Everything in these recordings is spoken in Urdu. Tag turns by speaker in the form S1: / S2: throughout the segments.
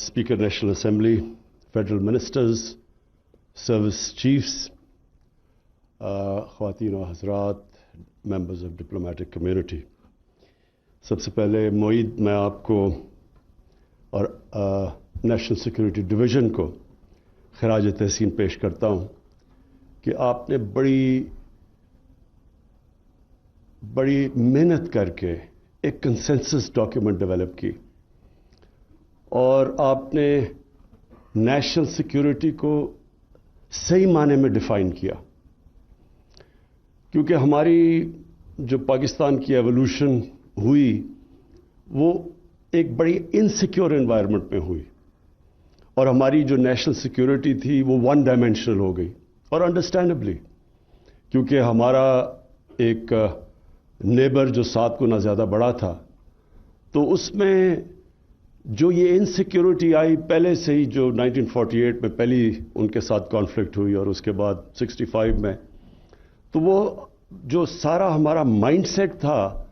S1: Speaker National Assembly, Federal Ministers, Service Chiefs, خواتین و حضرات, members of diplomatic community. سب سے پہلے معید میں آپ کو اور نیشنل سیکورٹی ڈویژن کو خراج تحسین پیش کرتا ہوں کہ آپ نے بڑی محنت کر کے ایک کنسنسس ڈاکیومنٹ ڈیولپ کی اور آپ نے نیشنل سیکورٹی کو صحیح معنی میں ڈیفائن کیا, کیونکہ ہماری جو پاکستان کی ایوولوشن ہوئی وہ ایک بڑی انسیکیور انوائرمنٹ میں ہوئی اور ہماری جو نیشنل سیکورٹی تھی وہ ون ڈائمینشنل ہو گئی, اور انڈرسٹینڈبلی کیونکہ ہمارا ایک نیبر جو 7 گنا زیادہ بڑا تھا, تو اس میں جو یہ انسیکیورٹی آئی پہلے سے ہی, جو 1948 میں پہلی ان کے ساتھ کانفلکٹ ہوئی اور اس کے بعد 65 میں, تو وہ جو سارا ہمارا مائنڈ سیٹ تھا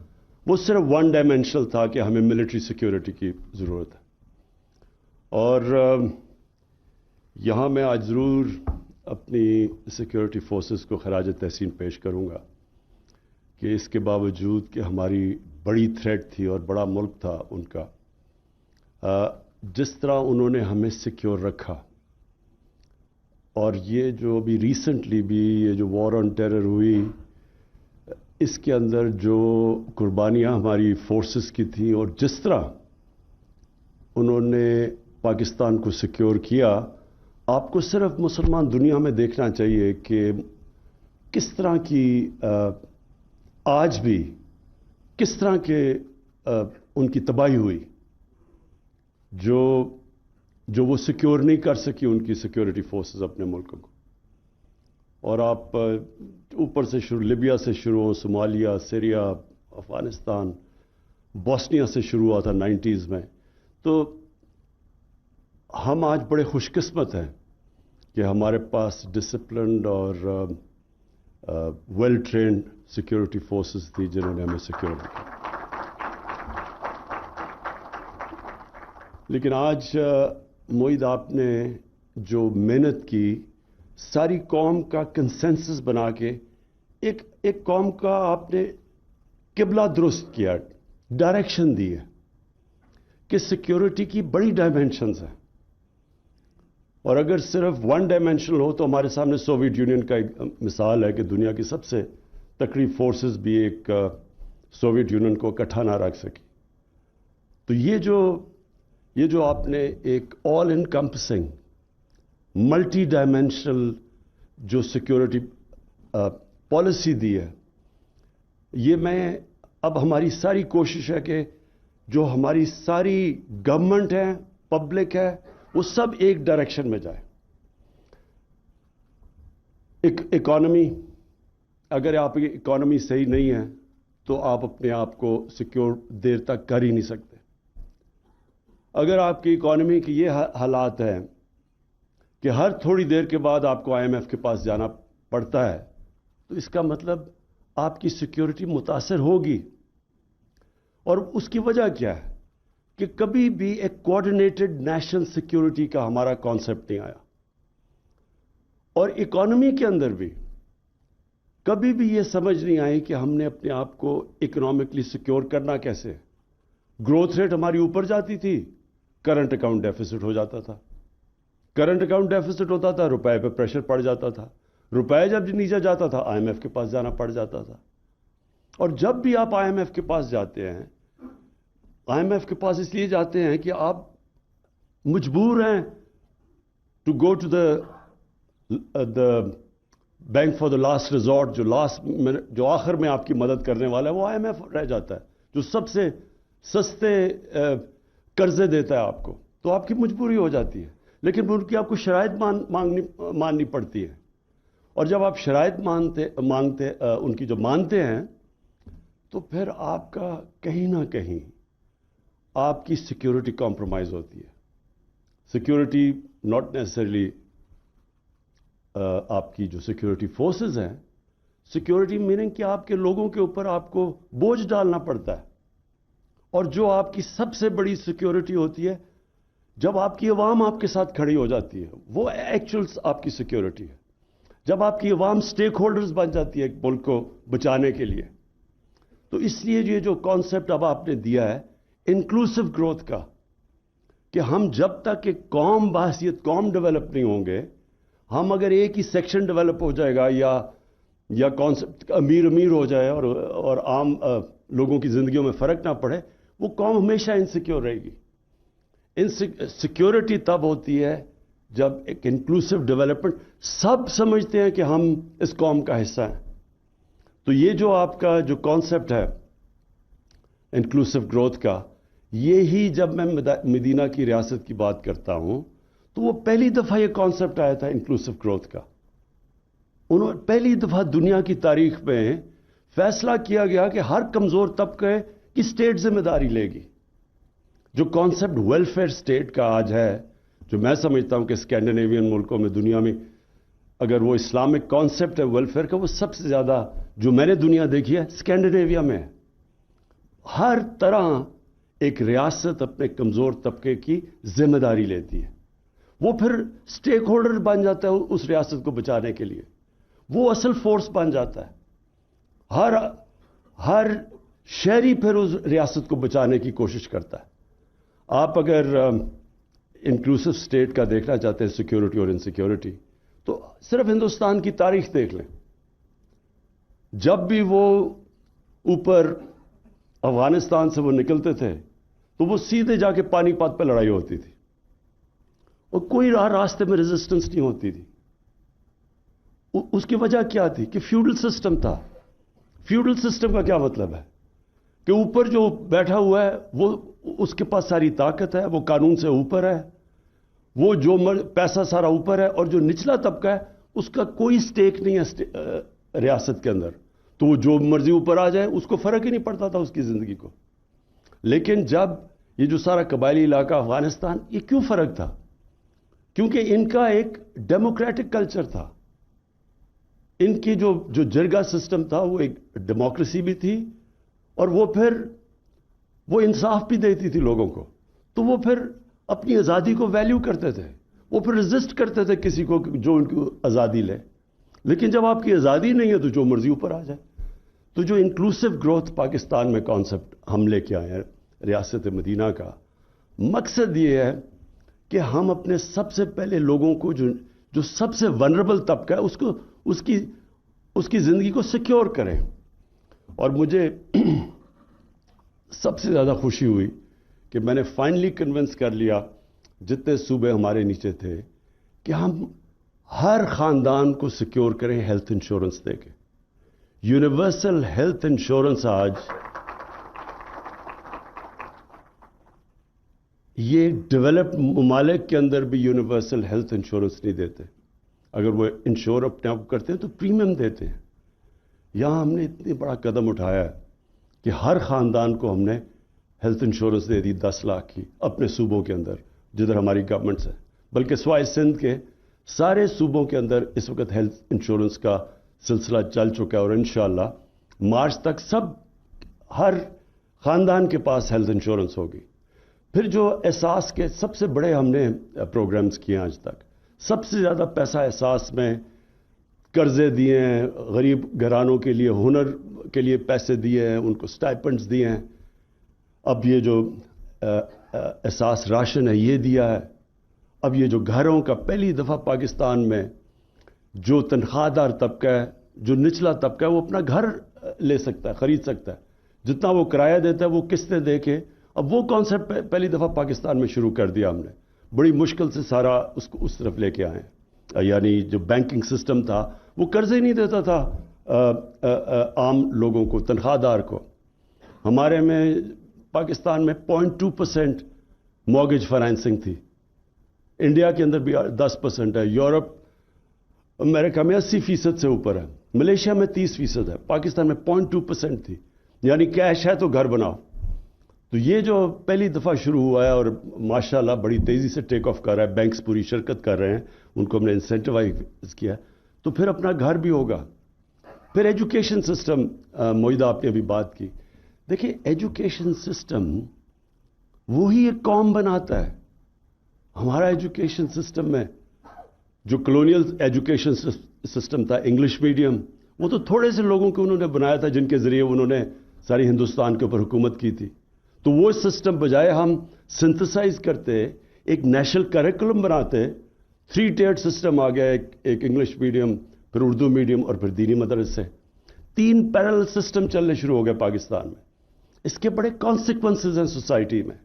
S1: وہ صرف ون ڈائمینشنل تھا کہ ہمیں ملٹری سیکورٹی کی ضرورت ہے. اور یہاں میں آج ضرور اپنی سیکورٹی فورسز کو خراج تحسین پیش کروں گا کہ اس کے باوجود کہ ہماری بڑی تھریٹ تھی اور بڑا ملک تھا ان کا, جس طرح انہوں نے ہمیں سیکیور رکھا. اور یہ جو ابھی ریسنٹلی بھی یہ جو وار آن ٹیرر ہوئی, اس کے اندر جو قربانیاں ہماری فورسز کی تھیں اور جس طرح انہوں نے پاکستان کو سیکیور کیا, آپ کو صرف مسلمان دنیا میں دیکھنا چاہیے کہ کس طرح کی آج بھی کس طرح کے ان کی تباہی ہوئی جو وہ سیکیور نہیں کر سکی ان کی سیکیورٹی فورسز اپنے ملک کو. اور آپ اوپر سے لیبیا سے شروع ہو, صومالیہ, سیریا, افغانستان, بوسنیا سے شروع ہوا تھا 90s میں. تو ہم آج بڑے خوش قسمت ہیں کہ ہمارے پاس ڈسپلنڈ اور ویل ٹرینڈ سیکورٹی فورسز تھی جنہوں نے ہمیں سیکیور کیا. لیکن آج معید آپ نے جو محنت کی, ساری قوم کا کنسنسس بنا کے ایک قوم کا آپ نے قبلہ درست کیا, ڈائریکشن دی ہے کہ سیکیورٹی کی بڑی ڈائمینشنز ہیں. اور اگر صرف ون ڈائمینشنل ہو تو ہمارے سامنے سوویت یونین کا ایک مثال ہے کہ دنیا کی سب سے تکڑی فورسز بھی ایک سوویت یونین کو اکٹھا نہ رکھ سکی. تو یہ جو آپ نے ایک آل انکمپسنگ ملٹی ڈائمینشنل جو سیکورٹی پالیسی دی ہے, یہ میں اب ہماری ساری کوشش ہے کہ جو ہماری ساری گورنمنٹ ہے, پبلک ہے, وہ سب ایک ڈائریکشن میں جائے. اکانومی, اگر آپ کی اکانومی صحیح نہیں ہے تو آپ اپنے آپ کو سیکیور دیر تک کر ہی نہیں سکتے. اگر آپ کی اکانومی کی یہ حالات ہیں کہ ہر تھوڑی دیر کے بعد آپ کو IMF کے پاس جانا پڑتا ہے, تو اس کا مطلب آپ کی سیکیورٹی متاثر ہوگی. اور اس کی وجہ کیا ہے کہ کبھی بھی ایک کوآرڈینیٹڈ نیشنل سیکیورٹی کا ہمارا کانسیپٹ نہیں آیا. اور اکانومی کے اندر بھی کبھی بھی یہ سمجھ نہیں آئی کہ ہم نے اپنے آپ کو اکنامکلی سیکیور کرنا کیسے. گروتھ ریٹ ہماری اوپر جاتی تھی, کرنٹ اکاؤنٹ ڈیفیسٹ ہو جاتا تھا. کرنٹ اکاؤنٹ ڈیفیسٹ ہوتا تھا, روپے پہ پریشر پڑ جاتا تھا. روپے جب نیچے جاتا تھا IMF کے پاس جانا پڑ جاتا تھا. اور جب بھی آپ IMF کے پاس جاتے ہیں, IMF کے پاس اس لیے جاتے ہیں کہ آپ مجبور ہیں to go to the bank for the last resort. جو آخر میں آپ کی مدد کرنے والا ہے وہ IMF رہ جاتا ہے, جو سب سے سستے قرضے دیتا ہے آپ کو. تو آپ کی مجبوری ہو جاتی ہے, لیکن ان کی آپ کو شرائط ماننی پڑتی ہے. اور جب آپ شرائط ان کی جو مانتے ہیں, تو پھر آپ کا کہیں نہ کہیں آپ کی سیکیورٹی کمپرومائز ہوتی ہے. سیکیورٹی ناٹ نیسسریلی آپ کی جو سیکیورٹی فورسز ہیں, سیکیورٹی میننگ کہ آپ کے لوگوں کے اوپر آپ کو بوجھ ڈالنا پڑتا ہے. اور جو آپ کی سب سے بڑی سیکیورٹی ہوتی ہے, جب آپ کی عوام آپ کے ساتھ کھڑی ہو جاتی ہے وہ ایکچوئل آپ کی سیکیورٹی ہے. جب آپ کی عوام سٹیک ہولڈرز بن جاتی ہے ایک ملک کو بچانے کے لیے. تو اس لیے یہ جو کانسیپٹ اب آپ نے دیا ہے انکلوسیو گروتھ کا کہ ہم جب تک ایک قوم بحیثیت قوم ڈیولپ نہیں ہوں گے, ہم اگر ایک ہی سیکشن ڈیولپ ہو جائے گا یا کانسیپٹ امیر ہو جائے اور عام لوگوں کی زندگیوں میں فرق نہ پڑے, وہ قوم ہمیشہ انسیکیور رہے گی. سیکیورٹی تب ہوتی ہے جب ایک انکلوسیو ڈیولپمنٹ سب سمجھتے ہیں کہ ہم اس قوم کا حصہ ہیں. تو یہ جو آپ کا جو کانسیپٹ ہے انکلوسیو گروتھ کا, یہی جب میں مدینہ کی ریاست کی بات کرتا ہوں تو وہ پہلی دفعہ یہ کانسیپٹ آیا تھا انکلوسیو گروتھ کا. انہوں نے پہلی دفعہ دنیا کی تاریخ میں فیصلہ کیا گیا کہ ہر کمزور طبقے کی اسٹیٹ ذمہ داری لے گی. جو کانسیپٹ ویلفیئر اسٹیٹ کا آج ہے, جو میں سمجھتا ہوں کہ اسکینڈینیوین ملکوں میں دنیا میں اگر وہ اسلامک کانسیپٹ ہے ویلفیئر کا, وہ سب سے زیادہ جو میں نے دنیا دیکھی ہے اسکینڈینیویا میں ہے. ہر طرح ایک ریاست اپنے کمزور طبقے کی ذمہ داری لیتی ہے, وہ پھر اسٹیک ہولڈر بن جاتا ہے اس ریاست کو بچانے کے لیے, وہ اصل فورس بن جاتا ہے. ہر شہری پھر اس ریاست کو بچانے کی کوشش کرتا ہے. آپ اگر انکلوسیو اسٹیٹ کا دیکھنا چاہتے ہیں سیکیورٹی اور انسیکیورٹی, تو صرف ہندوستان کی تاریخ دیکھ لیں. جب بھی وہ اوپر افغانستان سے وہ نکلتے تھے تو وہ سیدھے جا کے پانی پت پہ لڑائی ہوتی تھی اور کوئی راستے میں ریزسٹنس نہیں ہوتی تھی. اس کی وجہ کیا تھی کہ فیوڈل سسٹم تھا. فیوڈل سسٹم کا کیا مطلب ہے کہ اوپر جو بیٹھا ہوا ہے وہ اس کے پاس ساری طاقت ہے, وہ قانون سے اوپر ہے, وہ جو پیسہ سارا اوپر ہے, اور جو نچلا طبقہ ہے اس کا کوئی سٹیک نہیں ہے ریاست کے اندر, تو وہ جو مرضی اوپر آ جائے اس کو فرق ہی نہیں پڑتا تھا اس کی زندگی کو. لیکن جب یہ جو سارا قبائلی علاقہ افغانستان, یہ کیوں فرق تھا؟ کیونکہ ان کا ایک ڈیموکریٹک کلچر تھا. ان کی جو جرگہ سسٹم تھا وہ ایک ڈیموکریسی بھی تھی, اور وہ پھر وہ انصاف بھی دیتی تھی لوگوں کو. تو وہ پھر اپنی آزادی کو ویلیو کرتے تھے, وہ پھر ریزسٹ کرتے تھے کسی کو جو ان کی آزادی لے. لیکن جب آپ کی آزادی نہیں ہے تو جو مرضی اوپر آ جائے. تو جو انکلوسیو گروتھ پاکستان میں کانسیپٹ ہم لے کے آئے ہیں ریاست مدینہ کا, مقصد یہ ہے کہ ہم اپنے سب سے پہلے لوگوں کو جو سب سے ونربل طبقہ ہے اس کی زندگی کو سیکیور کریں. اور مجھے سب سے زیادہ خوشی ہوئی کہ میں نے فائنلی کنونس کر لیا جتنے صوبے ہمارے نیچے تھے کہ ہم ہر خاندان کو سیکیور کریں ہیلتھ انشورنس دے کے. یونیورسل ہیلتھ انشورنس آج یہ ڈیولپ ممالک کے اندر بھی یونیورسل ہیلتھ انشورنس نہیں دیتے. اگر وہ انشور اپنے آپ کرتے ہیں تو پریمیم دیتے ہیں. یہاں ہم نے اتنی بڑا قدم اٹھایا ہے کہ ہر خاندان کو ہم نے ہیلتھ انشورنس دے دی 10 لاکھ کی اپنے صوبوں کے اندر جدھر ہماری گورنمنٹس ہے. بلکہ سوائے سندھ کے سارے صوبوں کے اندر اس وقت ہیلتھ انشورنس کا سلسلہ چل چکا ہے, اور انشاءاللہ مارچ تک ہر خاندان کے پاس ہیلتھ انشورنس ہوگی. پھر جو احساس کے سب سے بڑے ہم نے پروگرامز کیے ہیں آج تک, سب سے زیادہ پیسہ احساس میں قرضے دیے ہیں, غریب گھرانوں کے لیے ہنر کے لیے پیسے دیے ہیں, ان کو سٹائپنڈز دیے ہیں. اب یہ جو احساس راشن ہے یہ دیا ہے. اب یہ جو گھروں کا پہلی دفعہ پاکستان میں جو تنخواہ دار طبقہ ہے, جو نچلا طبقہ ہے, وہ اپنا گھر لے سکتا ہے, خرید سکتا ہے. جتنا وہ کرایہ دیتا ہے وہ قسطیں دے کے, اب وہ کانسیپٹ پہلی دفعہ پاکستان میں شروع کر دیا ہم نے. بڑی مشکل سے سارا اس کو اس طرف لے کے آئے. یعنی جو بینکنگ سسٹم تھا وہ قرضے نہیں دیتا تھا عام لوگوں کو, تنخواہ دار کو. ہمارے میں پاکستان میں 0.2% مارگیج فائنینسنگ تھی. انڈیا کے اندر بھی 10% ہے. یورپ امریکہ میں 80% سے اوپر ہے. ملیشیا میں 30% ہے. پاکستان میں 0.2% تھی. یعنی کیش ہے تو گھر بناؤ. تو یہ جو پہلی دفعہ شروع ہوا ہے اور ماشاءاللہ بڑی تیزی سے ٹیک آف کر رہا ہے, بینکس پوری شرکت کر رہے ہیں, ان کو ہم نے انسینٹیوائز کیا, تو پھر اپنا گھر بھی ہوگا. پھر ایجوکیشن سسٹم, موئیدہ آپ نے ابھی بات کی. دیکھیں ایجوکیشن سسٹم وہی ایک قوم بناتا ہے. ہمارا ایجوکیشن سسٹم میں جو کلونیل ایجوکیشن سسٹم تھا انگلش میڈیم، وہ تو تھوڑے سے لوگوں کو انہوں نے بنایا تھا جن کے ذریعے انہوں نے ساری ہندوستان کے اوپر حکومت کی تھی. تو وہ سسٹم بجائے ہم سنتھسائز کرتے، ایک نیشنل کریکولم بناتے. 3 ٹیئر سسٹم آ گیا، ایک انگلش میڈیم، پھر اردو میڈیم اور پھر دینی مدرسے. 3 پیرل سسٹم چلنے شروع ہو گئے پاکستان میں. اس کے بڑے کانسیکوینسز ہیں سوسائٹی میں.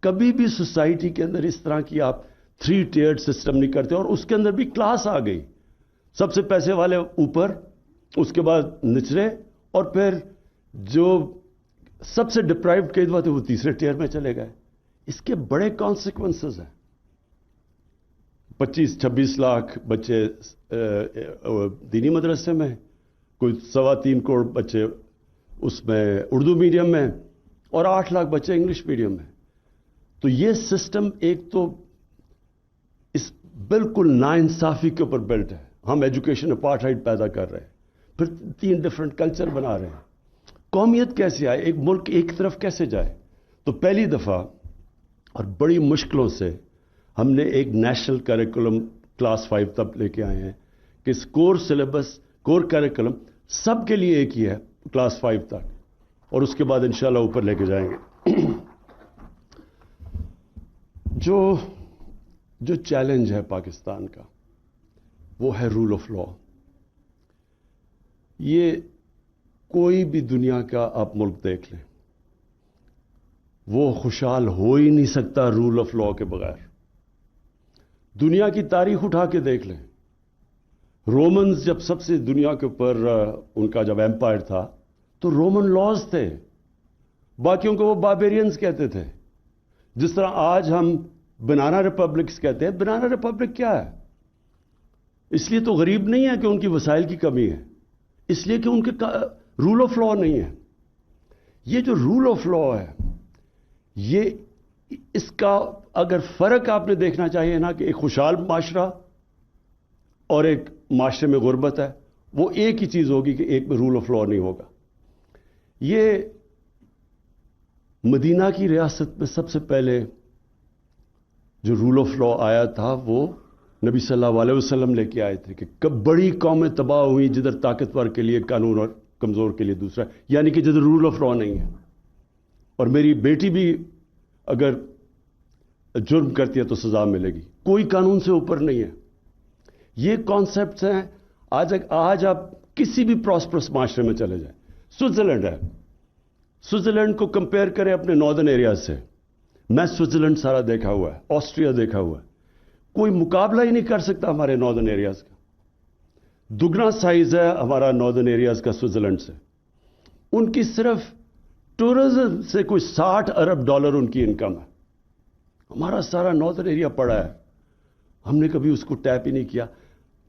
S1: کبھی بھی سوسائٹی کے اندر اس طرح کی آپ 3 ٹیئر سسٹم نہیں کرتے. اور اس کے اندر بھی کلاس آ گئی، سب سے پیسے والے اوپر، اس کے بعد نچلے، اور پھر جو سب سے ڈپرائیوڈ قید ہوئے تھے وہ تیسرے ٹیئر میں چلے گئے. اس کے بڑے کانسیکوینسز ہیں. 25-26 لاکھ بچے دینی مدرسے میں، کوئی 3.25 کروڑ بچے اس میں اردو میڈیم میں، اور 8 لاکھ بچے انگلش میڈیم میں. تو یہ سسٹم ایک تو اس بالکل ناانصافی کے اوپر بلٹ ہے. ہم ایجوکیشن اپارٹھائڈ پیدا کر رہے ہیں، پھر 3 ڈفرنٹ کلچر بنا رہے ہیں. قومیت کیسے آئے؟ ایک ملک ایک طرف کیسے جائے؟ تو پہلی دفعہ اور بڑی مشکلوں سے ہم نے ایک نیشنل کریکولم کلاس 5 تک لے کے آئے ہیں کہ اس کور سلیبس، کور کریکولم سب کے لیے ایک ہی ہے کلاس 5 تک، اور اس کے بعد انشاءاللہ اوپر لے کے جائیں گے. جو چیلنج ہے پاکستان کا وہ ہے رول آف لا. یہ کوئی بھی دنیا کا آپ ملک دیکھ لیں، وہ خوشحال ہو ہی نہیں سکتا رول آف لا کے بغیر. دنیا کی تاریخ اٹھا کے دیکھ لیں. رومنز جب سب سے دنیا کے اوپر ان کا جب ایمپائر تھا تو رومن لاز تھے، باقیوں کو وہ باربیرینز کہتے تھے. جس طرح آج ہم بنانا ریپبلکس کہتے ہیں. بنانا ریپبلک کیا ہے؟ اس لیے تو غریب نہیں ہے کہ ان کی وسائل کی کمی ہے، اس لیے کہ ان کے رول آف لا نہیں ہے. یہ جو رول آف لا ہے، یہ اس کا اگر فرق آپ نے دیکھنا چاہیے نا، کہ ایک خوشحال معاشرہ اور ایک معاشرے میں غربت ہے، وہ ایک ہی چیز ہوگی کہ ایک میں رول آف لا نہیں ہوگا. یہ مدینہ کی ریاست میں سب سے پہلے جو رول آف لا آیا تھا وہ نبی صلی اللہ علیہ وسلم لے کے آئے تھے کہ بڑی قومیں تباہ ہوئی جدھر طاقتور کے لیے قانون اور کمزور کے لیے دوسرا، یعنی کہ جدھر رول آف لا نہیں ہے. اور میری بیٹی بھی اگر جرم کرتی ہے تو سزا ملے گی، کوئی قانون سے اوپر نہیں ہے. یہ کانسیپٹس ہیں. آج آپ کسی بھی پراسپرس معاشرے میں چلے جائیں. سوئٹزرلینڈ ہے، سوئٹزرلینڈ کو کمپیئر کریں اپنے ناردرن ایریاز سے. میں سوئٹزرلینڈ سارا دیکھا ہوا ہے، آسٹریا دیکھا ہوا ہے. کوئی مقابلہ ہی نہیں کر سکتا ہمارے ناردرن ایریاز کا. دگنا سائز ہے ہمارا ناردرن ایریاز کا سوئٹزرلینڈ سے. ان کی صرف ٹورزم سے کوئی $60 ارب ان کی انکم ہے. ہمارا سارا ناردرن ایریا پڑا ہے، ہم نے کبھی اس کو ٹیپ ہی نہیں کیا.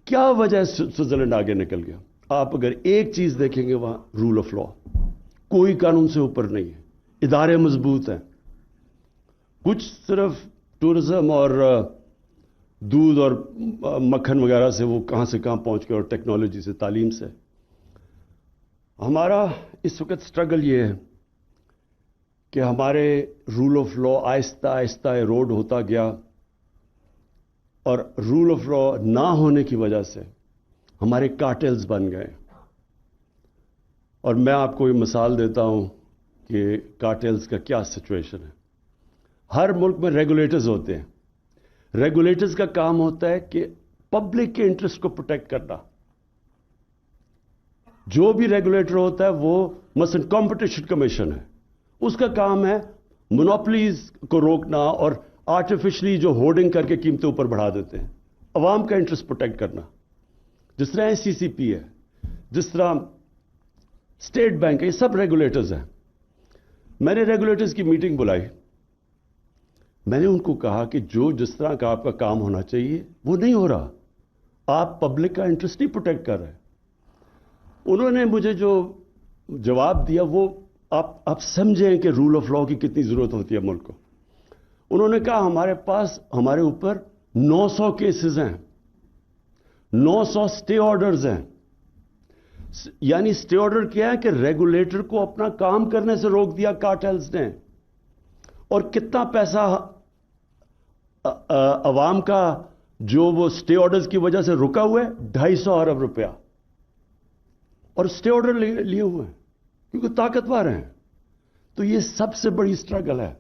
S1: کیا وجہ ہے سوئٹزرلینڈ آگے نکل گیا؟ آپ اگر ایک چیز دیکھیں گے وہاں رول آف لا، کوئی قانون سے اوپر نہیں ہے، ادارے مضبوط ہیں. کچھ صرف ٹورزم اور دودھ اور مکھن وغیرہ سے وہ کہاں سے کہاں پہنچ گئے، اور ٹیکنالوجی سے، تعلیم سے. ہمارا اس وقت سٹرگل یہ ہے کہ ہمارے رول آف لا آہستہ آہستہ ایروڈ ہوتا گیا، اور رول آف لا نہ ہونے کی وجہ سے ہمارے کارٹلز بن گئے. اور میں آپ کو یہ مثال دیتا ہوں کہ کارٹلز کا کیا سچویشن ہے. ہر ملک میں ریگولیٹرز ہوتے ہیں. ریگولیٹرز کا کام ہوتا ہے کہ پبلک کے انٹرسٹ کو پروٹیکٹ کرنا. جو بھی ریگولیٹر ہوتا ہے وہ مثلا کمپٹیشن کمیشن ہے، اس کا کام ہے مونوپلیز کو روکنا اور آرٹیفیشلی جو ہورڈنگ کر کے قیمتیں اوپر بڑھا دیتے ہیں، عوام کا انٹرسٹ پروٹیکٹ کرنا. جس طرح SCCP ہے، جس طرح اسٹیٹ بینک ہے، یہ سب ریگولیٹرز ہیں. میں نے ریگولیٹرز کی میٹنگ بلائی. میں نے ان کو کہا کہ جو جس طرح کا آپ کا کام ہونا چاہیے وہ نہیں ہو رہا، آپ پبلک کا انٹرسٹ نہیں پروٹیکٹ کر رہے. انہوں نے مجھے جو جواب دیا وہ آپ سمجھیں کہ رول آف لا کی کتنی ضرورت ہوتی ہے ملک کو. انہوں نے کہا ہمارے اوپر 900 کیسز ہیں، 900 سٹے آرڈرز ہیں. یعنی سٹے آرڈر کیا ہے کہ ریگولیٹر کو اپنا کام کرنے سے روک دیا کارٹلز نے. اور کتنا پیسہ عوام کا جو وہ سٹے آرڈرز کی وجہ سے رکا ہوا ہے 250 ارب روپیہ، اور سٹے آرڈر لیے ہوئے ہیں کیونکہ طاقتور ہیں. تو یہ سب سے بڑی سٹرگل ہے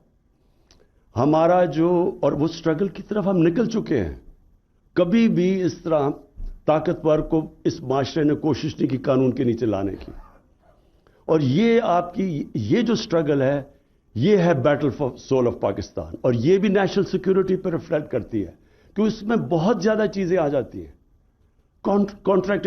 S1: ہمارا اور وہ سٹرگل کی طرف ہم نکل چکے ہیں. کبھی بھی اس طرح طاقتور کو اس معاشرے نے کوشش نہیں کی قانون کے نیچے لانے کی. اور یہ آپ کی یہ جو سٹرگل ہے یہ ہے battle for soul of Pakistan, اور یہ بھی نیشنل سیکورٹی پر ریفلیکٹ کرتی ہے کہ اس میں بہت زیادہ چیزیں آ جاتی ہیں. کانٹریکٹ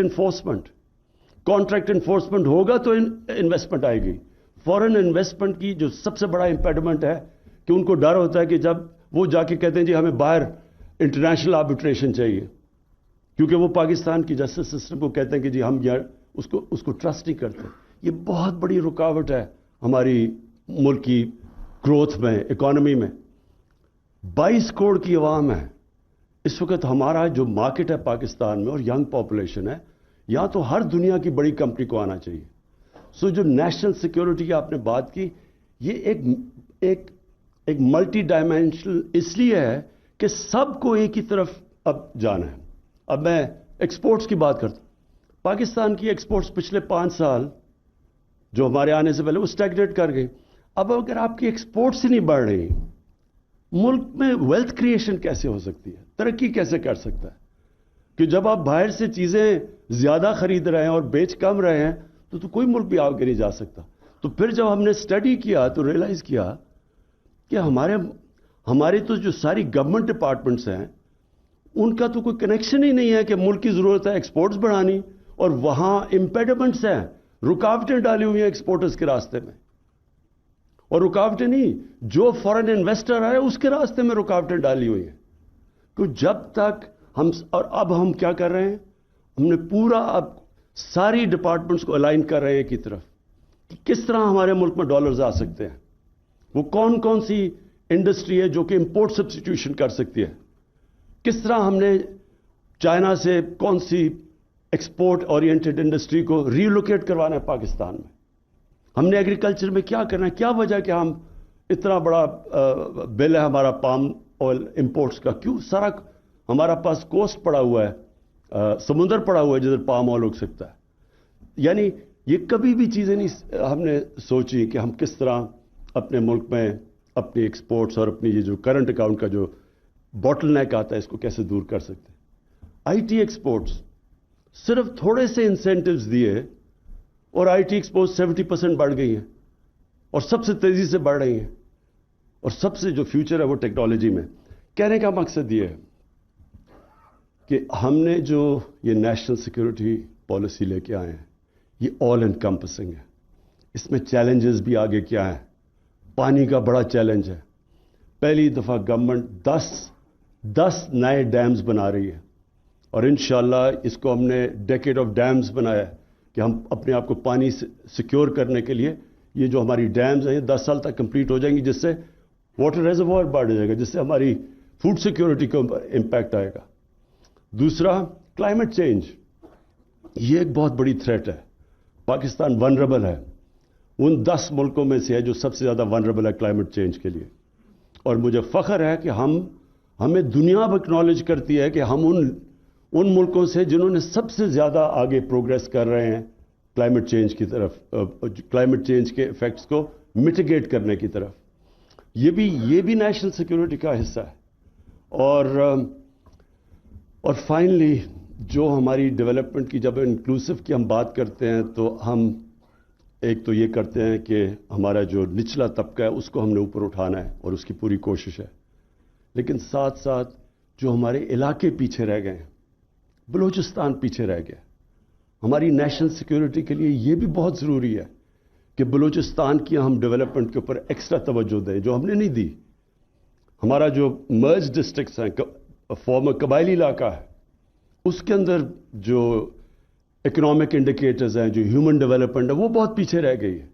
S1: انفورسمنٹ ہوگا تو انویسٹمنٹ آئے گی. فورن انویسٹمنٹ کی جو سب سے بڑا امپیڈمنٹ ہے کہ ان کو ڈر ہوتا ہے کہ جب وہ جا کے کہتے ہیں جی ہمیں باہر انٹرنیشنل آربیٹریشن چاہیے، کیونکہ وہ پاکستان کی جسٹس سسٹم کو کہتے ہیں کہ جی ہم اس کو ٹرسٹ نہیں کرتے. یہ بہت بڑی رکاوٹ ہے ہماری ملک کی گروتھ میں، اکانومی میں. 22 کروڑ کی عوام ہے اس وقت. ہمارا جو مارکیٹ ہے پاکستان میں اور ینگ پاپولیشن ہے، یہاں تو ہر دنیا کی بڑی کمپنی کو آنا چاہیے. جو نیشنل سیکورٹی کی آپ نے بات کی، یہ ایک ملٹی ڈائمینشنل اس لیے ہے کہ سب کو ایک ہی طرف اب جانا ہے. اب میں ایکسپورٹس کی بات کرتا ہوں. پاکستان کی ایکسپورٹس پچھلے 5 سال جو ہمارے آنے سے پہلے وہ اسٹیگنیٹ کر گئی. اب اگر آپ کی ایکسپورٹس ہی نہیں بڑھ رہی، ملک میں ویلتھ کریشن کیسے ہو سکتی ہے؟ ترقی کیسے کر سکتا ہے؟ کہ جب آپ باہر سے چیزیں زیادہ خرید رہے ہیں اور بیچ کم رہے ہیں تو کوئی ملک بھی آگے نہیں جا سکتا. تو پھر جب ہم نے اسٹڈی کیا تو ریئلائز کیا کہ ہمارے تو جو ساری گورنمنٹ ڈپارٹمنٹس ہیں ان کا تو کوئی کنیکشن ہی نہیں ہے کہ ملک کی ضرورت ہے ایکسپورٹس بڑھانی، اور وہاں امپیڈمنٹس ہیں، رکاوٹیں ڈالی ہوئی ہیں ایکسپورٹرز کے راستے میں. اور رکاوٹیں نہیں، جو فورن انویسٹر آئے اس کے راستے میں رکاوٹیں ڈالی ہوئی ہیں. تو جب تک اور اب ہم کیا کر رہے ہیں، ہم نے پورا اب ساری ڈپارٹمنٹس کو الائن کر رہے ہیں کی طرف کہ کس طرح ہمارے ملک میں ڈالرز آ سکتے ہیں. وہ کون کون سی انڈسٹری ہے جو کہ امپورٹ سبسٹیٹیوشن کر سکتی ہے. کس طرح ہم نے چائنا سے کون سی ایکسپورٹ اورینٹڈ انڈسٹری کو ریلوکیٹ کروانا ہے پاکستان میں. ہم نے ایگریکلچر میں کیا کرنا ہے. کیا وجہ کہ ہم اتنا بڑا بل ہے ہمارا پام آئل امپورٹس کا، کیوں؟ سارا ہمارا پاس کوسٹ پڑا ہوا ہے، سمندر پڑا ہوا ہے جدھر پام آئل اگ سکتا ہے. یعنی یہ کبھی بھی چیزیں نہیں ہم نے سوچی کہ ہم کس طرح اپنے ملک میں اپنی ایکسپورٹس اور اپنی یہ جو کرنٹ اکاؤنٹ کا جو باٹل نیک آتا ہے اس کو کیسے دور کر سکتے ہیں. آئی ٹی ایکسپورٹس صرف تھوڑے سے انسینٹیوز دیے اور آئی ٹی ایکسپورٹس 70% بڑھ گئی ہیں اور سب سے تیزی سے بڑھ رہی ہیں، اور سب سے جو فیوچر ہے وہ ٹیکنالوجی میں. کہنے کا مقصد یہ ہے کہ ہم نے جو یہ نیشنل سیکورٹی پالیسی لے کے آئے ہیں یہ آل انکمپسنگ ہے. اس میں چیلنجز بھی آگے کیا ہیں. پانی کا بڑا چیلنج ہے. پہلی دفعہ گورنمنٹ 10 نئے ڈیمز بنا رہی ہے، اور انشاءاللہ اس کو ہم نے ڈیکیڈ آف ڈیمز بنایا ہے کہ ہم اپنے آپ کو پانی سیکیور کرنے کے لیے یہ جو ہماری ڈیمز ہیں یہ 10 سال تک کمپلیٹ ہو جائیں گی، جس سے واٹر ریزروائر بڑھ جائے گا، جس سے ہماری فوڈ سیکیورٹی کو امپیکٹ آئے گا. دوسرا کلائمیٹ چینج، یہ ایک بہت بڑی تھریٹ ہے. پاکستان ونربل ہے، ان 10 ملکوں میں سے ہے جو سب سے زیادہ ونربل ہے کلائمیٹ چینج کے لیے. اور مجھے فخر ہے کہ ہمیں دنیا اب اکنالج کرتی ہے کہ ہم ان ملکوں سے جنہوں نے سب سے زیادہ آگے پروگریس کر رہے ہیں کلائمیٹ چینج کی طرف، کلائمیٹ چینج کے ایفیکٹس کو میٹیگیٹ کرنے کی طرف. یہ بھی نیشنل سیکورٹی کا حصہ ہے. اور فائنلی جو ہماری ڈیولپمنٹ کی جب انکلوسیو کی ہم بات کرتے ہیں تو ہم ایک تو یہ کرتے ہیں کہ ہمارا جو نچلا طبقہ ہے اس کو ہم نے اوپر اٹھانا ہے اور اس کی پوری کوشش ہے. لیکن ساتھ ساتھ جو ہمارے علاقے پیچھے رہ گئے ہیں، بلوچستان پیچھے رہ گیا، ہماری نیشنل سیکورٹی کے لیے یہ بھی بہت ضروری ہے کہ بلوچستان کی ہم ڈیولپمنٹ کے اوپر ایکسٹرا توجہ دیں جو ہم نے نہیں دی. ہمارا جو مرج ڈسٹرکٹس ہیں، فارمر قبائلی علاقہ ہے، اس کے اندر جو اکنامک انڈیکیٹرز ہیں، جو ہیومن ڈیولپمنٹ ہے، وہ بہت پیچھے رہ گئی ہے.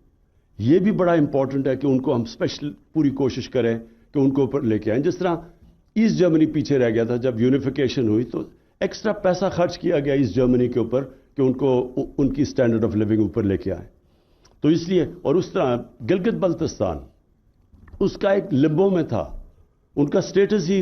S1: یہ بھی بڑا امپورٹنٹ ہے کہ ان کو ہم اسپیشل پوری کوشش کریں کہ ان کو اوپر لے کے آئیں. جس طرح ایسٹ جرمنی پیچھے رہ گیا تھا، جب یونیفیکیشن ہوئی تو ایکسٹرا پیسہ خرچ کیا گیا ایسٹ جرمنی کے اوپر کہ ان کو ان کی اسٹینڈرڈ آف لیونگ اوپر لے کے آئیں. تو اس لیے، اور اس طرح گلگت بلتستان اس کا ایک لمبو میں تھا، ان کا سٹیٹس ہی